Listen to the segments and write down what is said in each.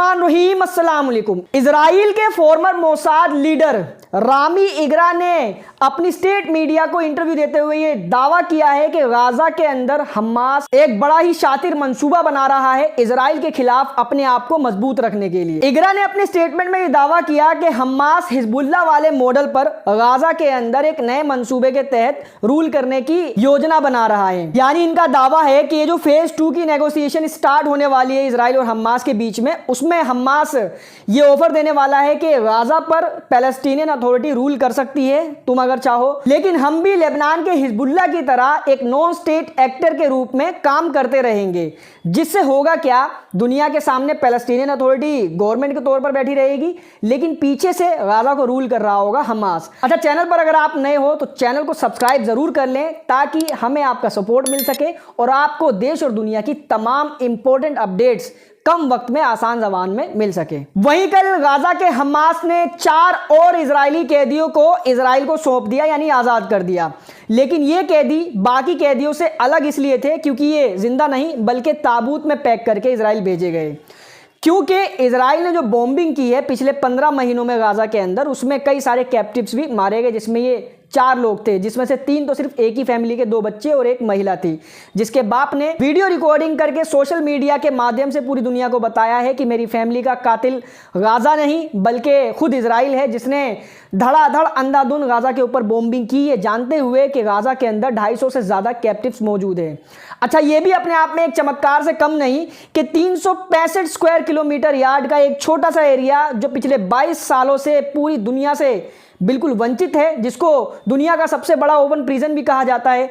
बिस्मिल्लाहिर्रहमानिर्रहीम, अस्सलाम वालेकुम। इजराइल के फॉर्मर मोसाद लीडर रामी इगरा ने अपनी स्टेट मीडिया को इंटरव्यू देते हुए ये दावा किया है कि गाजा के अंदर हमास एक बड़ा ही शातिर मंसूबा बना रहा है इजराइल के खिलाफ अपने आप को मजबूत रखने के लिए। इगरा ने अपने स्टेटमेंट में ये दावा किया कि हमास हिजबुल्लाह वाले मॉडल पर गाजा के अंदर एक नए मंसूबे के तहत रूल करने की योजना बना रहा है। यानी इनका दावा है कि ये जो फेज 2 की नेगोशिएशन स्टार्ट होने वाली है इजराइल और हमास के बीच में, उसमें हमास ये ऑफर देने वाला है कि गाजा पर पैलेस्टीनियन अथॉरिटी रूल कर सकती है तुम अगर चाहो, लेकिन हम भी लेबनान के हिजबुल्लाह की तरह एक नॉन स्टेट एक्टर के रूप में काम करते रहेंगे। जिससे होगा क्या, दुनिया के सामने पैलेस्टीनियन अथॉरिटी गवर्नमेंट के तौर पर बैठी रहेगी, लेकिन पीछे से गाजा को रूल कर रहा होगा हमास। अच्छा, चैनल पर अगर आप नए हो तो चैनल को सब्सक्राइब जरूर कर लें ताकि हमें आपका सपोर्ट मिल सके और आपको देश और दुनिया की तमाम इंपॉर्टेंट अपडेट्स कम वक्त में आसान जबान में मिल सके। वहीं कल गाजा के हमास ने 4 और इजरायली कैदियों को इजराइल को सौंप दिया, यानी आज़ाद कर दिया। लेकिन ये कैदी बाकी कैदियों से अलग इसलिए थे क्योंकि ये जिंदा नहीं बल्कि ताबूत में पैक करके इजराइल भेजे गए। क्योंकि इजराइल ने जो बॉम्बिंग की है पिछले 15 महीनों में गाजा के अंदर, उसमें कई सारे कैप्टिव्स भी मारे गए, जिसमें ये 4 लोग थे, जिसमें से 3 तो सिर्फ एक ही फैमिली के 2 बच्चे और एक महिला थी, जिसके बाप ने वीडियो रिकॉर्डिंग करके सोशल मीडिया के माध्यम से पूरी दुनिया को बताया है कि मेरी फैमिली का कातिल गाजा नहीं बल्कि खुद इजराइल है, जिसने धड़ाधड़ अंधाधुंध गाजा के ऊपर बॉम्बिंग की है, जानते हुए कि गाजा के अंदर 250 से ज़्यादा कैप्टिव्स मौजूद हैं। अच्छा, ये भी अपने आप में एक चमत्कार से कम नहीं कि 365 स्क्वायर किलोमीटर यार्ड का एक छोटा सा एरिया जो पिछले 22 सालों से पूरी दुनिया से बिल्कुल वंचित है, जिसको दुनिया का सबसे बड़ा ओपन प्रिजन भी कहा जाता है,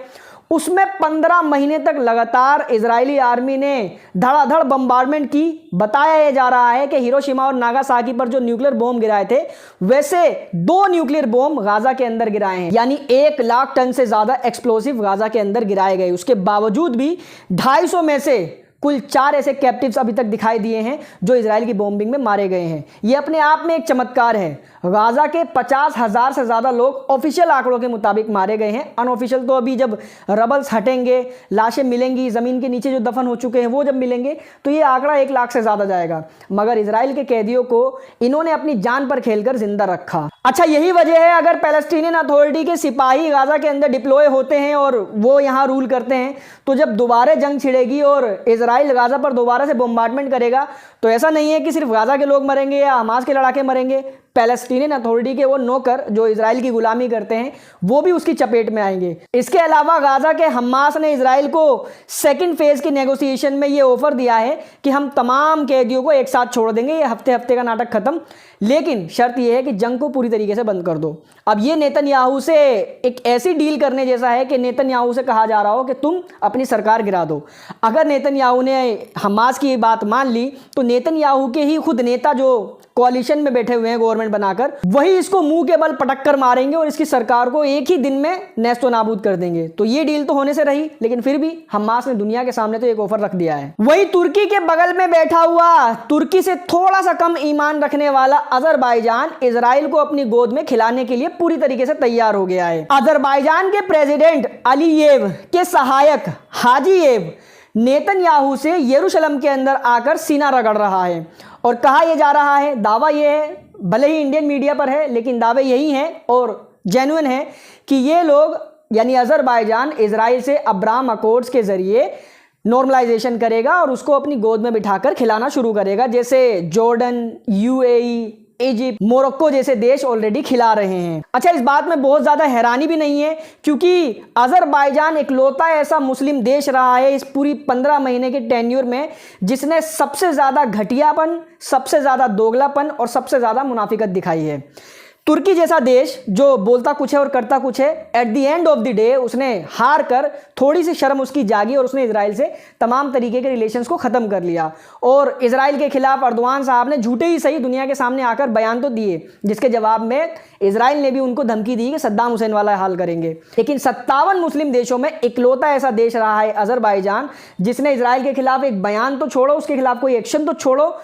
उसमें 15 महीने तक लगातार इजरायली आर्मी ने धड़ाधड़ बम्बार्डमेंट की। बताया जा रहा है कि हिरोशिमा और नागासाकी पर जो न्यूक्लियर बॉम्ब गिराए थे, वैसे 2 न्यूक्लियर बॉम्ब गाजा के अंदर गिराए हैं, यानी 1 लाख टन से ज्यादा एक्सप्लोसिव गाजा के अंदर गिराए गए। उसके बावजूद भी 250 में से कुल 4 ऐसे कैप्टिव्स अभी तक दिखाई दिए हैं जो इजराइल की बॉम्बिंग में मारे गए हैं। यह अपने आप में एक चमत्कार है। गाजा के 50,000 से ज़्यादा लोग ऑफिशियल आंकड़ों के मुताबिक मारे गए हैं। अनऑफिशियल तो अभी जब रबल्स हटेंगे, लाशें मिलेंगी, ज़मीन के नीचे जो दफन हो चुके हैं वो जब मिलेंगे तो ये आंकड़ा 1 लाख से ज़्यादा जाएगा। मगर इजराइल के कैदियों को इन्होंने अपनी जान पर खेलकर जिंदा रखा। अच्छा, यही वजह है अगर पैलेस्टीनियन अथॉरिटी के सिपाही गाजा के अंदर डिप्लॉय होते हैं और वो यहाँ रूल करते हैं, तो जब दोबारा जंग छिड़ेगी और इजराइल गाजा पर दोबारा से बॉम्बार्डमेंट करेगा तो ऐसा नहीं है कि सिर्फ गाजा के लोग मरेंगे या हमास के लड़ाके मरेंगे, पैलेस्टीनियन अथॉरिटी के वो नौकर जो इजराइल की गुलामी करते हैं वो भी उसकी चपेट में आएंगे। इसके अलावा गाजा के हमास ने इजराइल को सेकंड फेज के नेगोशिएशन में ये ऑफर दिया है कि हम तमाम कैदियों को एक साथ छोड़ देंगे, ये हफ्ते हफ्ते का नाटक खत्म, लेकिन शर्त यह है कि जंग को पूरी तरीके से बंद कर दो। अब ये नेतन्याहू से एक ऐसी डील करने जैसा है कि नेतन्याहू से कहा जा रहा हो कि तुम अपनी सरकार गिरा दो। अगर नेतन्याहू ने हमास की बात मान ली तो नेतन्याहू के ही खुद नेता जो कोalition में बैठे हुए हैं गवर्नमेंट बनाकर, वही इसको मुंह के बल पटक कर मारेंगे और इसकी सरकार को एक ही दिन में नेस्तो नाबूद कर देंगे। तो ये डील तो होने से रही, लेकिन फिर भी हमास ने दुनिया के सामने तो एक ऑफर रख दिया है। वही तुर्की के बगल में बैठा हुआ, तुर्की से थोड़ा सा कम ईमान रखने वाला अजरबैजान इजराइल को अपनी गोद में खिलाने के लिए पूरी तरीके से तैयार हो गया है। अजरबैजान के प्रेसिडेंट अलीयेव के सहायक हाजीयेव नेतन्याहू से यरूशलेम के अंदर आकर सीना रगड़ रहा है और कहा यह जा रहा है, दावा यह है, भले ही इंडियन मीडिया पर है लेकिन दावे यही हैं और जेन्युइन है कि ये लोग यानी अजरबैजान इजराइल से अब्राहम अकॉर्ड्स के जरिए नॉर्मलाइजेशन करेगा और उसको अपनी गोद में बिठाकर खिलाना शुरू करेगा, जैसे जॉर्डन, यूएई, इजिप्ट, मोरक्को जैसे देश ऑलरेडी खिला रहे हैं। अच्छा, इस बात में बहुत ज्यादा हैरानी भी नहीं है क्योंकि अजरबैजान इकलौता ऐसा मुस्लिम देश रहा है इस पूरी 15 महीने के टेन्योर में जिसने सबसे ज्यादा घटियापन, सबसे ज्यादा दोगलापन और सबसे ज्यादा मुनाफिकत दिखाई है। तुर्की जैसा देश जो बोलता कुछ है और करता कुछ है, at the end of the day उसने हार कर, थोड़ी सी शर्म उसकी जागी और उसने इजराइल से तमाम तरीके के रिलेशंस को ख़त्म कर लिया और इजराइल के खिलाफ अर्दवान साहब ने झूठे ही सही दुनिया के सामने आकर बयान तो दिए, जिसके जवाब में इजराइल ने भी उनको धमकी दी कि सद्दाम हुसैन वाला हाल करेंगे। लेकिन 57 मुस्लिम देशों में इकलौता ऐसा देश रहा है अजरबैजान जिसने इजराइल के खिलाफ एक बयान तो छोड़ो, उसके खिलाफ कोई एक्शन तो छोड़ो,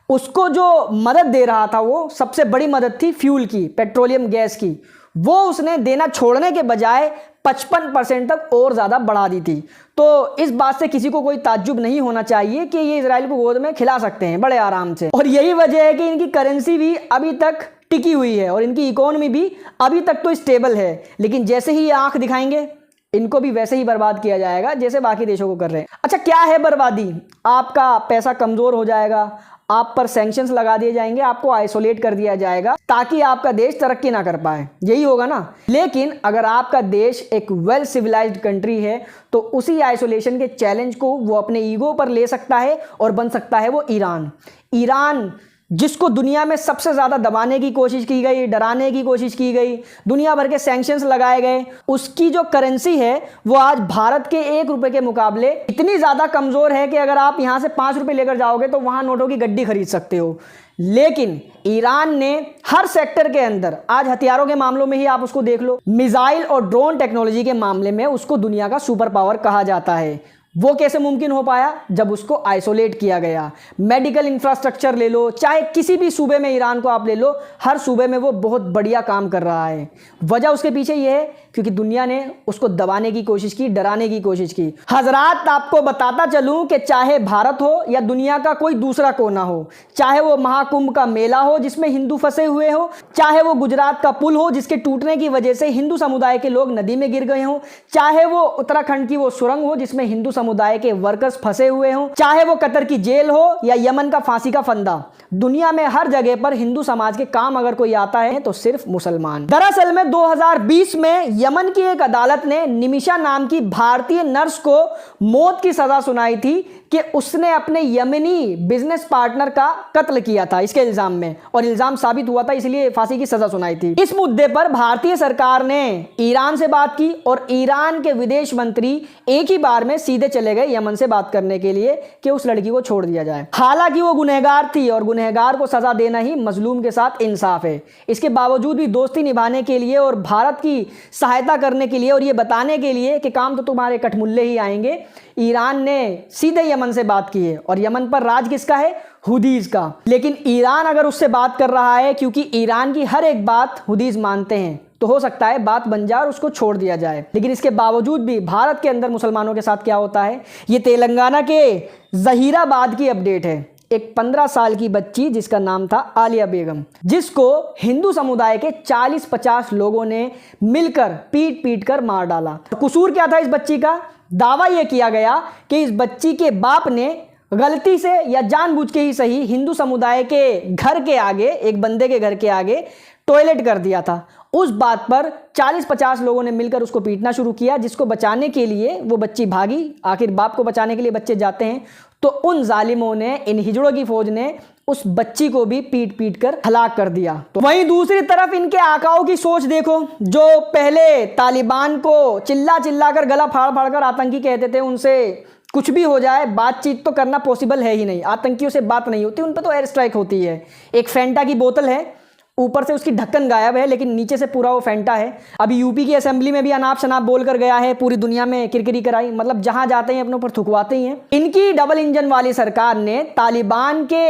उसको जो मदद दे रहा था वो सबसे बड़ी मदद थी फ्यूल की, पेट्रोलियम गैस की, वो उसने देना छोड़ने के बजाय 55% तक और ज़्यादा बढ़ा दी थी। तो इस बात से किसी को कोई ताज्जुब नहीं होना चाहिए कि ये इजराइल को गोद में खिला सकते हैं बड़े आराम से। और यही वजह है कि इनकी करेंसी भी अभी तक टिकी हुई है और इनकी इकोनॉमी भी अभी तक तो स्टेबल है। लेकिन जैसे ही ये आंख दिखाएंगे, इनको भी वैसे ही बर्बाद किया जाएगा जैसे बाकी देशों को कर रहे हैं। अच्छा, क्या है बर्बादी? आपका पैसा कमजोर हो जाएगा, आप पर सैंक्शंस लगा दिए जाएंगे, आपको आइसोलेट कर दिया जाएगा ताकि आपका देश तरक्की ना कर पाए, यही होगा ना। लेकिन अगर आपका देश एक वेल सिविलाइज्ड कंट्री है तो उसी आइसोलेशन के चैलेंज को वो अपने ईगो पर ले सकता है और बन सकता है वो ईरान, जिसको दुनिया में सबसे ज्यादा दबाने की कोशिश की गई, डराने की कोशिश की गई, दुनिया भर के सैंक्शंस लगाए गए, उसकी जो करेंसी है वो आज भारत के 1 रुपए के मुकाबले इतनी ज्यादा कमजोर है कि अगर आप यहां से 5 रुपए लेकर जाओगे तो वहां नोटों की गड्डी खरीद सकते हो। लेकिन ईरान ने हर सेक्टर के अंदर, आज हथियारों के मामलों में ही आप उसको देख लो, मिसाइल और ड्रोन टेक्नोलॉजी के मामले में उसको दुनिया का सुपर पावर कहा जाता है। वो कैसे मुमकिन हो पाया? जब उसको आइसोलेट किया गया। मेडिकल इंफ्रास्ट्रक्चर ले लो, चाहे किसी भी सूबे में ईरान को आप ले लो, हर सूबे में वो बहुत बढ़िया काम कर रहा है। वजह उसके पीछे ये है क्योंकि दुनिया ने उसको दबाने की कोशिश की, डराने की कोशिश की। हजरात, आपको बताता चलूं कि चाहे भारत हो या दुनिया का कोई दूसरा कोना हो, चाहे वो महाकुंभ का मेला हो जिसमें हिंदू फंसे हुए हो, चाहे वो गुजरात का पुल हो जिसके टूटने की वजह से हिंदू समुदाय के लोग नदी में गिर गए हो, चाहे वो उत्तराखंड की वो सुरंग हो जिसमें हिंदू समुदाय के वर्कर्स फंसे हुए हों, चाहे वो कतर की जेल हो या यमन का फांसी का फंदा, दुनिया में हर जगह पर हिंदू समाज के काम अगर कोई आता है तो सिर्फ मुसलमान। दरअसल में 2020 में यमन की एक अदालत ने निमिषा नाम की भारतीय नर्स को मौत की सजा सुनाई थी कि उसने अपने यमनी बिजनेस पार्टनर का कत्ल किया था इसके इल्जाम में, और इल्जाम साबित हुआ था, इसलिए फांसी की सजा सुनाई थी। इस मुद्दे पर भारतीय सरकार ने ईरान से बात की और ईरान के विदेश मंत्री एक ही बार में सीधे चले गए यमन से बात करने के लिए कि उस लड़की को छोड़ दिया जाए। हालांकि वो गुनहगार थी और गुनहगार को सजा देना ही मजलूम के साथ इंसाफ है। इसके बावजूद भी दोस्ती निभाने के लिए और भारत की सहायता करने के लिए और ये बताने के लिए कि काम तो तुम्हारे कठमुल्ले ही आएंगे, ईरान ने सीधे यमन से बात की है। और यमन पर राज किसका है? हुदीज का। लेकिन ईरान अगर उससे बात कर रहा है, क्योंकि ईरान की हर एक बात हुदीज मानते हैं, तो हो सकता है बात बन जाए और उसको छोड़ दिया जाए। लेकिन इसके बावजूद भी भारत के अंदर मुसलमानों के साथ क्या होता है? ये तेलंगाना के जहीराबाद की अपडेट है। एक 15 साल की बच्ची जिसका नाम था आलिया बेगम, जिसको हिंदू समुदाय के 40-50 लोगों ने मिलकर पीट पीट कर मार डाला। कसूर क्या था इस बच्ची का? दावा यह किया गया कि इस बच्ची के बाप ने गलती से या जानबूझ के ही सही हिंदू समुदाय के घर के आगे, एक बंदे के घर के आगे टॉयलेट कर दिया था। उस बात पर 40-50 लोगों ने मिलकर उसको पीटना शुरू किया, जिसको बचाने के लिए वो बच्ची भागी। आखिर बाप को बचाने के लिए बच्चे जाते हैं, तो उन जालिमों ने, इन हिजड़ों की फौज ने उस बच्ची को भी पीट पीट कर हलाक कर दिया। तो वहीं दूसरी तरफ इनके आकाओं की सोच देखो, जो पहले तालिबान को चिल्ला चिल्ला कर, गला फाड़ फाड़ कर आतंकी कहते थे, उनसे कुछ भी हो जाए बातचीत तो करना पॉसिबल है ही नहीं, आतंकियों से बात नहीं होती, उन पर तो एयर स्ट्राइक होती है। एक फेंटा की बोतल है, ऊपर से उसकी ढक्कन गायब है लेकिन नीचे से पूरा वो फेंटा है। अभी यूपी की असेंबली में भी अनाप शनाप बोल कर गया है, पूरी दुनिया में किरकिरी कराई, मतलब जहां जाते हैं अपने ऊपर थुकवाते ही हैं। इनकी डबल इंजन वाली सरकार ने तालिबान के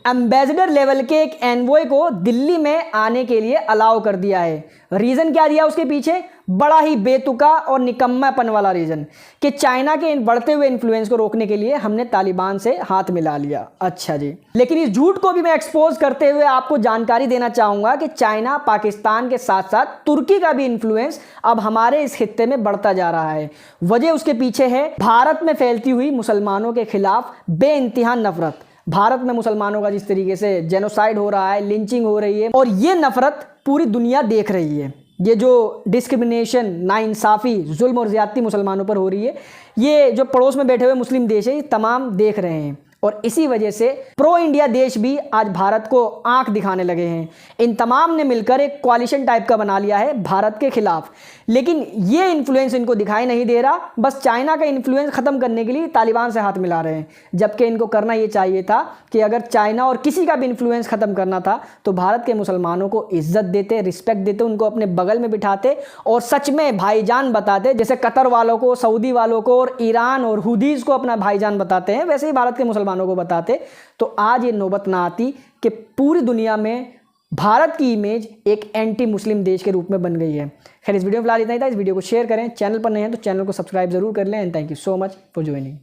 एम्बेसडर लेवल के एक एनवॉय को दिल्ली में आने के लिए अलाउ कर दिया है। रीजन क्या दिया उसके पीछे? बड़ा ही बेतुका और निकम्मापन वाला रीजन कि चाइना के इन बढ़ते हुए इन्फ्लुएंस को रोकने के लिए हमने तालिबान से हाथ मिला लिया। अच्छा जी, लेकिन इस झूठ को भी मैं एक्सपोज करते हुए आपको जानकारी देना चाहूंगा कि चाइना, पाकिस्तान के साथ साथ तुर्की का भी इन्फ्लुएंस अब हमारे इस खित्ते में बढ़ता जा रहा है। वजह उसके पीछे है भारत में फैलती हुई मुसलमानों के खिलाफ बेइंतहा नफरत। भारत में मुसलमानों का जिस तरीके से जेनोसाइड हो रहा है, लिंचिंग हो रही है, और ये नफरत पूरी दुनिया देख रही है। ये जो डिस्क्रिमिनेशन, नाइंसाफ़ी, जुल्म और ज़्यादती मुसलमानों पर हो रही है, ये जो पड़ोस में बैठे हुए मुस्लिम देश है, ये तमाम देख रहे हैं। और इसी वजह से प्रो इंडिया देश भी आज भारत को आंख दिखाने लगे हैं। इन तमाम ने मिलकर एक कोalition टाइप का बना लिया है भारत के खिलाफ। लेकिन ये इन्फ्लुएंस इनको दिखाई नहीं दे रहा, बस चाइना का इन्फ्लुएंस ख़त्म करने के लिए तालिबान से हाथ मिला रहे हैं। जबकि इनको करना ये चाहिए था कि अगर चाइना और किसी का भी इन्फ्लुएंस ख़त्म करना था तो भारत के मुसलमानों को इज्जत देते, रिस्पेक्ट देते, उनको अपने बगल में बिठाते और सच में भाईजान बताते। जैसे कतर वालों को, सऊदी वालों को और ईरान और हुदीज़ को अपना भाईजान बताते हैं, वैसे ही भारत के मुसलमानों को बताते, तो आज ये नौबत ना आती कि पूरी दुनिया में भारत की इमेज एक एंटी मुस्लिम देश के रूप में बन गई है। खैर, इस वीडियो में फिलहाल इतना ही था। इस वीडियो को शेयर करें, चैनल पर नए हैं तो चैनल को सब्सक्राइब जरूर कर लें। And thank you so much for joining.